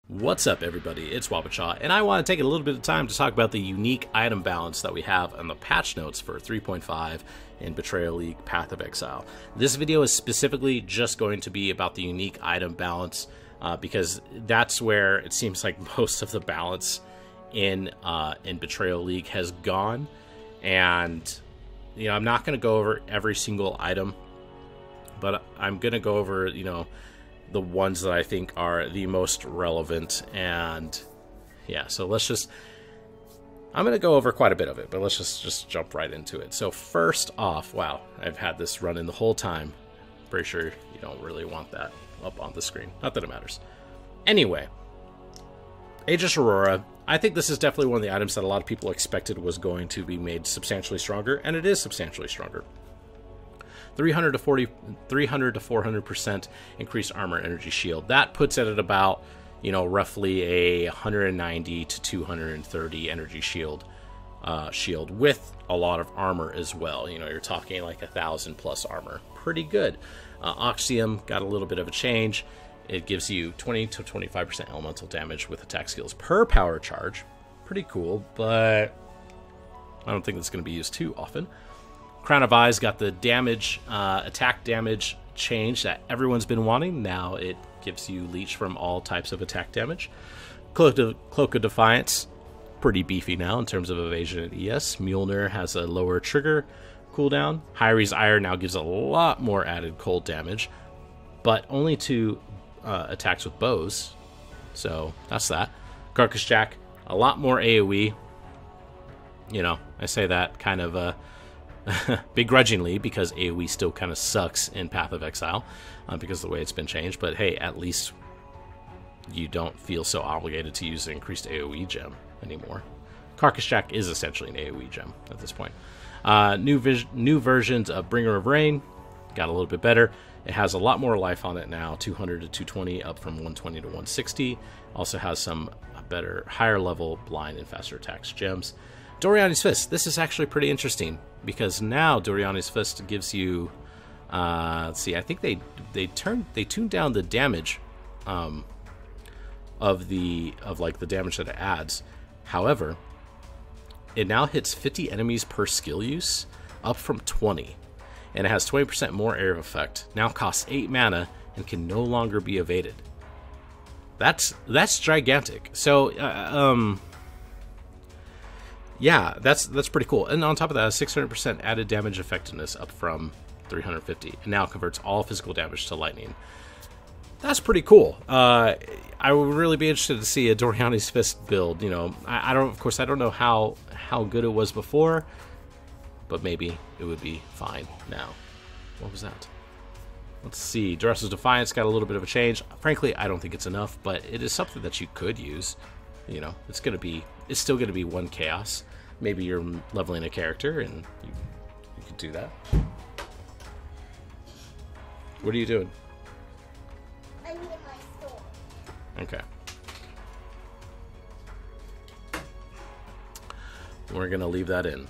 What's up, everybody? It's waba, and I want to take a little bit of time to talk about the unique item balance that we have on the patch notes for 3.5 in Betrayal League Path of Exile. This video is specifically just going to be about the unique item balance because that's where it seems like most of the balance in Betrayal League has gone. And you know, I'm not going to go over every single item, but I'm going to go over, the ones that I think are the most relevant. And yeah, so I'm going to go over quite a bit of it, but let's just jump right into it. So first off, wow, I've had this running the whole time. Pretty sure you don't really want that up on the screen. Not that it matters. Anyway, Aegis Aurora. I think this is definitely one of the items that a lot of people expected was going to be made substantially stronger, and it is substantially stronger. 300 to 400% increased armor energy shield. That puts it at about, roughly a 190 to 230 energy shield with a lot of armor as well. You're talking like 1,000 plus armor. Pretty good. Oxium got a little bit of a change. It gives you 20 to 25% elemental damage with attack skills per power charge. Pretty cool, but I don't think that's going to be used too often. Crown of Eyes got the damage, attack damage change that everyone's been wanting. Now it gives you leech from all types of attack damage. Cloak of Defiance, pretty beefy now in terms of evasion and ES. Mjolnir has a lower trigger cooldown. Hyri's Ire now gives a lot more added cold damage, but only to attacks with bows. So that's that. Carcass Jack, a lot more AoE. I say that kind of begrudgingly because AoE still kind of sucks in Path of Exile because of the way it's been changed. But hey, at least you don't feel so obligated to use an increased AoE gem anymore. Carcass Jack is essentially an AoE gem at this point. New versions of Bringer of Rain got a little bit better. It has a lot more life on it now, 200 to 220 up from 120 to 160. Also has some better, higher level blind and faster attacks gems. Doriani's Fist. This is actually pretty interesting because now Doriani's Fist gives you, let's see, I think they tuned down the damage of the damage that it adds. However, it now hits 50 enemies per skill use, up from 20, and it has 20% more area of effect. Now costs 8 mana and can no longer be evaded. That's gigantic. So yeah, that's pretty cool. And on top of that, 600% added damage effectiveness up from 350. And now converts all physical damage to lightning. That's pretty cool. I would really be interested to see a Doriani's Fist build. I don't know how good it was before, but maybe it would be fine now. What was that? Let's see. Duress' Defiance got a little bit of a change. Frankly, I don't think it's enough, but it is something that you could use. It's still gonna be one chaos. Maybe you're leveling a character and you could do that. What are you doing? I'm in my store. Okay. We're gonna leave that in.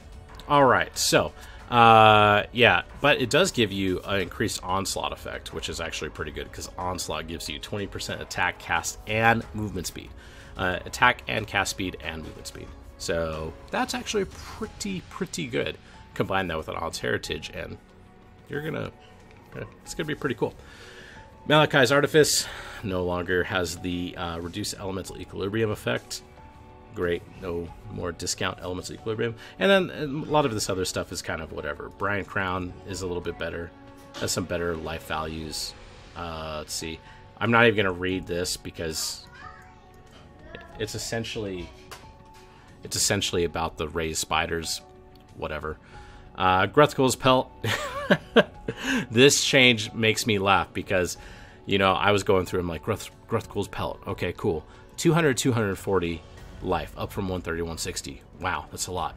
All right. So, yeah, but it does give you an increased onslaught effect, which is actually pretty good because onslaught gives you 20% attack, cast, and movement speed. Attack and cast speed and movement speed. So that's actually pretty good. Combine that with an odds heritage and it's gonna be pretty cool. Malachi's Artifice no longer has the reduced elemental equilibrium effect. Great, no more discount elemental equilibrium. And then a lot of this other stuff is kind of whatever. Brian Crown is a little bit better, has some better life values. Let's see. I'm not even gonna read this because it's essentially about the raised spiders, whatever. Gruthkul's Pelt. This change makes me laugh because, I was going through, I'm like, Gruthkul's Pelt. Okay, cool. 240 life, up from 130 to 160. Wow, that's a lot.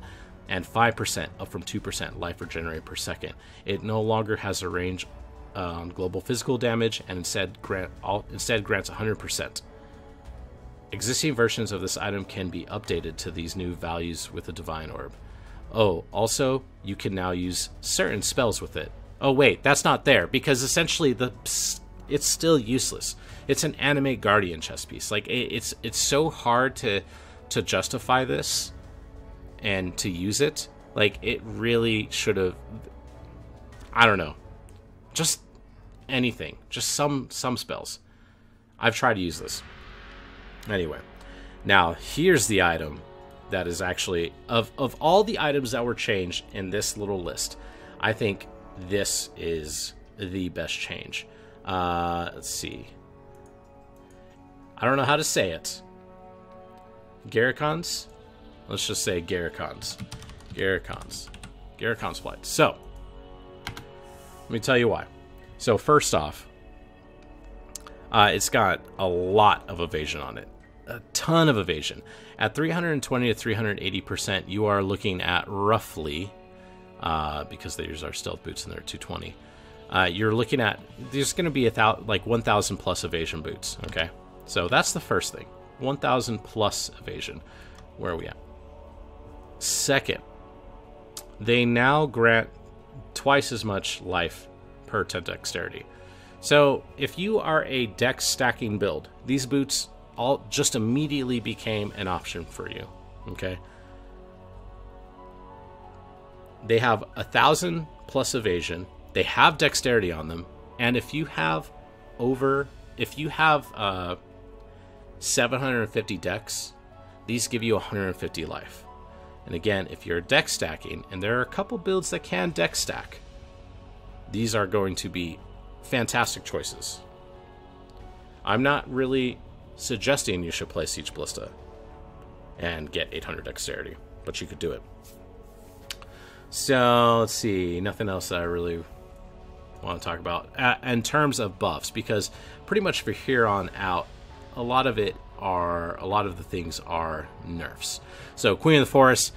And 5%, up from 2% life regenerated per second. It no longer has a range on global physical damage and instead grants 100%. Existing versions of this item can be updated to these new values with a Divine Orb. Oh, also, you can now use certain spells with it. Oh, wait, that's not there, because essentially it's still useless. It's an animate guardian chess piece. Like it's so hard to justify this and to use it. Like it really should have, I don't know, just anything, just some spells. I've tried to use this. Anyway, now here's the item that is actually, of all the items that were changed in this little list, I think this is the best change. Let's see. I don't know how to say it. Garukhans? Let's just say Garukhans. Garukhans flight. So, let me tell you why. So first off, it's got a lot of evasion on it. A ton of evasion. At 320 to 380%, you are looking at roughly, because these are stealth boots and they're 220, you're looking at, there's going to be like 1,000 plus evasion boots, okay? So that's the first thing. 1,000 plus evasion. Where are we at? Second, they now grant twice as much life per 10 dexterity. So if you are a dex stacking build, these boots all just immediately became an option for you, okay? They have 1,000 plus evasion. They have dexterity on them, and if you have 750 dex, these give you 150 life. And again, if you're dex stacking, and there are a couple builds that can dex stack, these are going to be fantastic choices. I'm not really suggesting you should play Siege Ballista and get 800 dexterity, but you could do it. So let's see, nothing else that I really want to talk about in terms of buffs, because pretty much for here on out, a lot of the things are nerfs. So Queen of the Forest,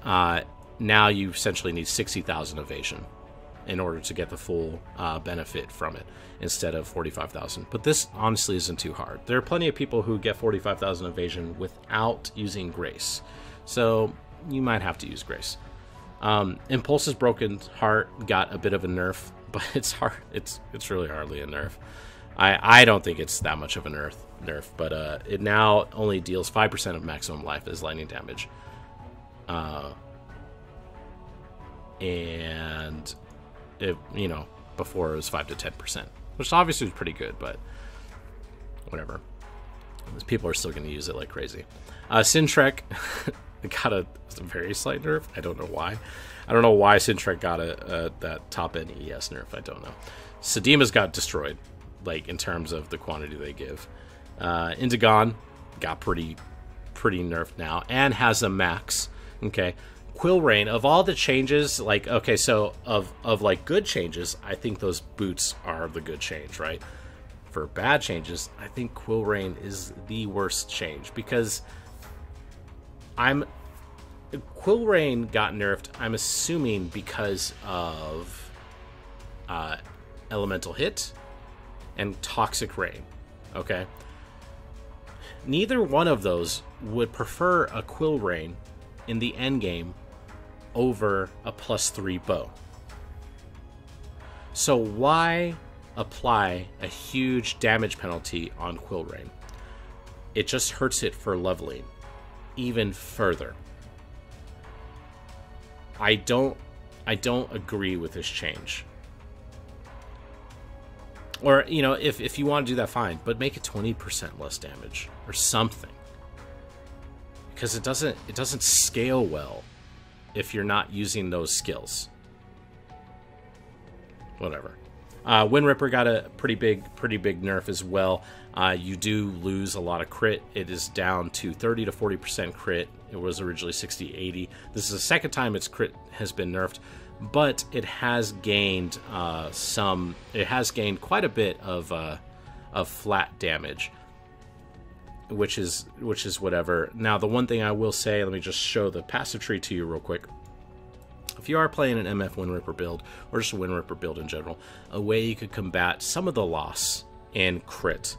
now you essentially need 60,000 evasion in order to get the full benefit from it, instead of 45,000. But this honestly isn't too hard. There are plenty of people who get 45,000 evasion without using Grace, so you might have to use Grace. Impulse's Broken Heart got a bit of a nerf, but it's hard. It's really hardly a nerf. I don't think it's that much of a nerf, but it now only deals 5% of maximum life as lightning damage. And it, before it was 5 to 10%, which obviously was pretty good, but whatever. People are still going to use it like crazy. Sintrek got a very slight nerf. I don't know why. I don't know why Sintrek got that top end ES nerf. I don't know. Sedima's got destroyed, like in terms of the quantity they give. Indigon got pretty nerfed now and has a max. Okay. Quillrain, of all the changes, like, okay, so of like good changes, I think those boots are the good change, right? For bad changes, I think Quillrain is the worst change, because Quillrain got nerfed, I'm assuming because of Elemental Hit and Toxic Rain, okay? Neither one of those would prefer a Quillrain in the endgame over a +3 bow. So why apply a huge damage penalty on Quillrain? It just hurts it for leveling even further. I don't agree with this change. Or, if you want to do that, fine, but make it 20% less damage or something. Because it doesn't scale well if you're not using those skills. Whatever. Wind Ripper got a pretty big nerf as well. You do lose a lot of crit. It is down to 30 to 40% crit. It was originally 60-80. This is the second time its crit has been nerfed, but it has gained It has gained quite a bit of flat damage, which is whatever. Now, the one thing I will say, let me just show the passive tree to you real quick. If you are playing an MF Wind Ripper build, or just a Wind Ripper build in general, a way you could combat some of the loss in crit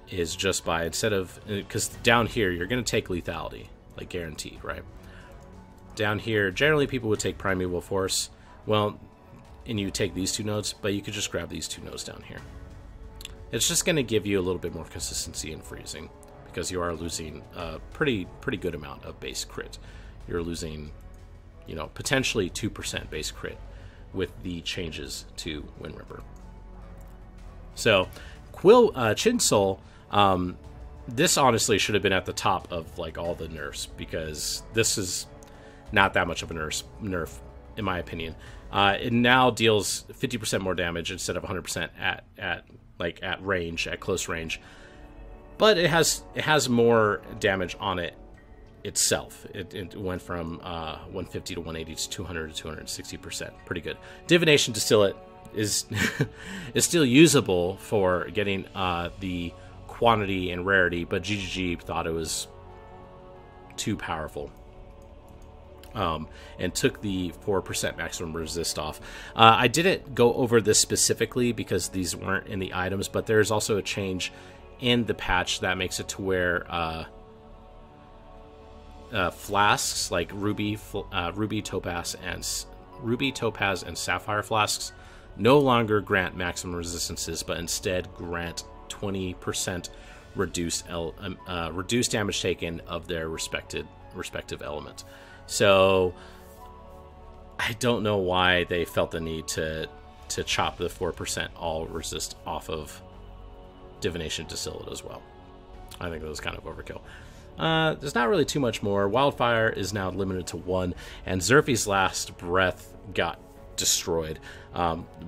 is just by, instead of, because down here you're going to take lethality, like guaranteed, right? Down here, generally people would take Primeval Force, well, and you take these two nodes, but you could just grab these two nodes down here. it's just going to give you a little bit more consistency in freezing, because you are losing a pretty good amount of base crit. You're losing, you know, potentially 2% base crit with the changes to Wind Ripper. So Chinsoul, this honestly should have been at the top of like all the nerfs, because this is not that much of a nerf in my opinion. It now deals 50% more damage instead of 100% at range, at close range. But it has more damage on it itself. It went from 150 to 180 to 200 to 260%. Pretty good. Divination Distillate is is still usable for getting the quantity and rarity, but GGG thought it was too powerful. And took the 4% maximum resist off. I didn't go over this specifically because these weren't in the items, but there's also a change in the patch that makes it to where flasks like ruby, topaz, and sapphire flasks no longer grant maximum resistances, but instead grant 20% reduced damage taken of their respective element. So I don't know why they felt the need to chop the 4% all resist off of Divination Distillate as well. I think it was kind of overkill. There's not really too much more. Wildfire is now limited to 1, and Zerphi's Last Breath got destroyed.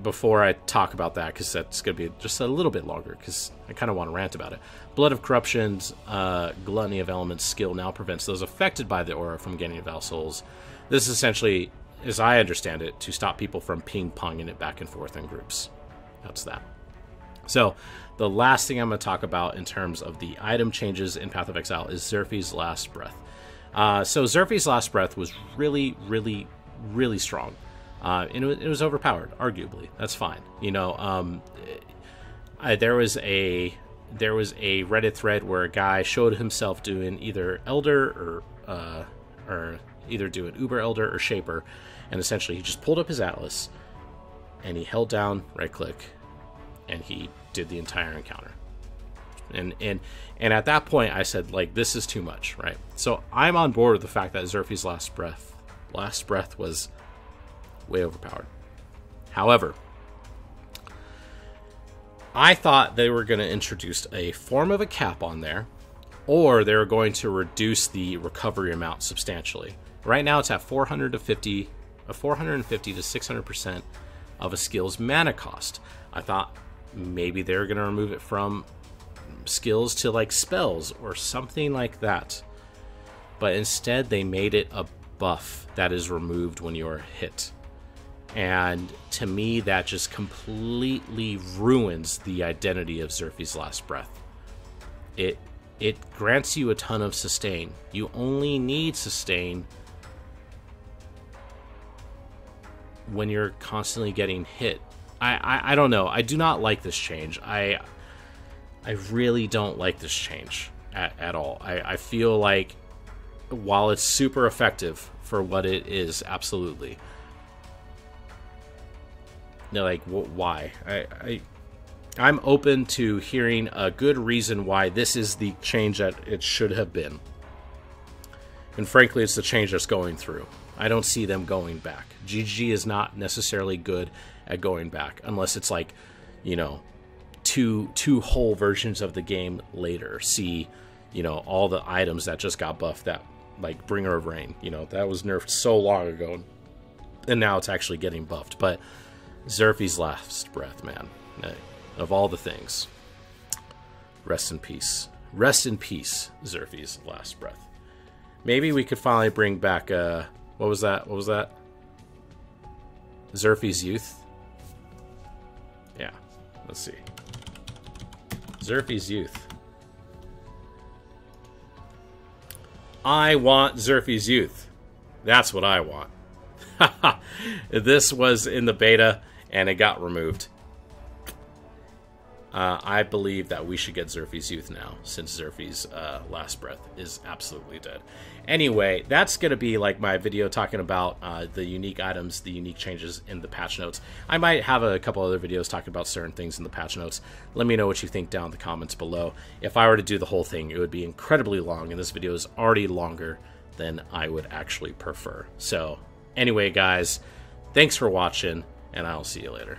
Before I talk about that, because that's going to be just a little bit longer, because I kind of want to rant about it. Blood of Corruption's Gluttony of Elements skill now prevents those affected by the aura from gaining Val Souls. This is essentially, as I understand it, to stop people from ping-ponging it back and forth in groups. That's that. So, the last thing I'm going to talk about in terms of the item changes in Path of Exile is Zerphi's Last Breath. So Zerphi's Last Breath was really strong. And it was overpowered, arguably. That's fine. You know, there was a Reddit thread where a guy showed himself doing either Elder or either doing Uber Elder or Shaper, and essentially he just pulled up his Atlas and he held down right click and he did the entire encounter. And at that point I said, like, this is too much, right? So I'm on board with the fact that Zerphi's Last Breath was way overpowered. However, I thought they were going to introduce a form of a cap on there, or they were going to reduce the recovery amount substantially. Right now it's at 450 to 600% of a skill's mana cost. I thought maybe they were going to remove it from skills to like spells or something like that. But instead they made it a buff that is removed when you're hit. And to me, that just completely ruins the identity of Zerphi's Last Breath. It grants you a ton of sustain. You only need sustain when you're constantly getting hit. I don't know. I do not like this change. I really don't like this change at all. I feel like while it's super effective for what it is, absolutely. No, like, why? I'm open to hearing a good reason why this is the change that it should have been. And frankly, it's the change that's going through. I don't see them going back. GG is not necessarily good at going back, unless it's like, you know, two whole versions of the game later. See, you know, all the items that just got buffed, that, like, Bringer of Rain, you know, that was nerfed so long ago, and now it's actually getting buffed. But Zerphi's Last Breath, man. Of all the things. Rest in peace. Rest in peace, Zerphi's Last Breath. Maybe we could finally bring back, what was that? What was that? Zerphi's Youth? Yeah. Let's see. Zerphi's Youth. I want Zerphi's Youth. That's what I want. This was in the beta, and it got removed. I believe that we should get Zerphi's Youth now, since Zerphi's last breath is absolutely dead. Anyway, that's going to be like my video talking about the unique items, the unique changes in the patch notes. I might have a couple other videos talking about certain things in the patch notes. Let me know what you think down in the comments below. If I were to do the whole thing, it would be incredibly long, and this video is already longer than I would actually prefer. So anyway, guys, thanks for watching, and I'll see you later.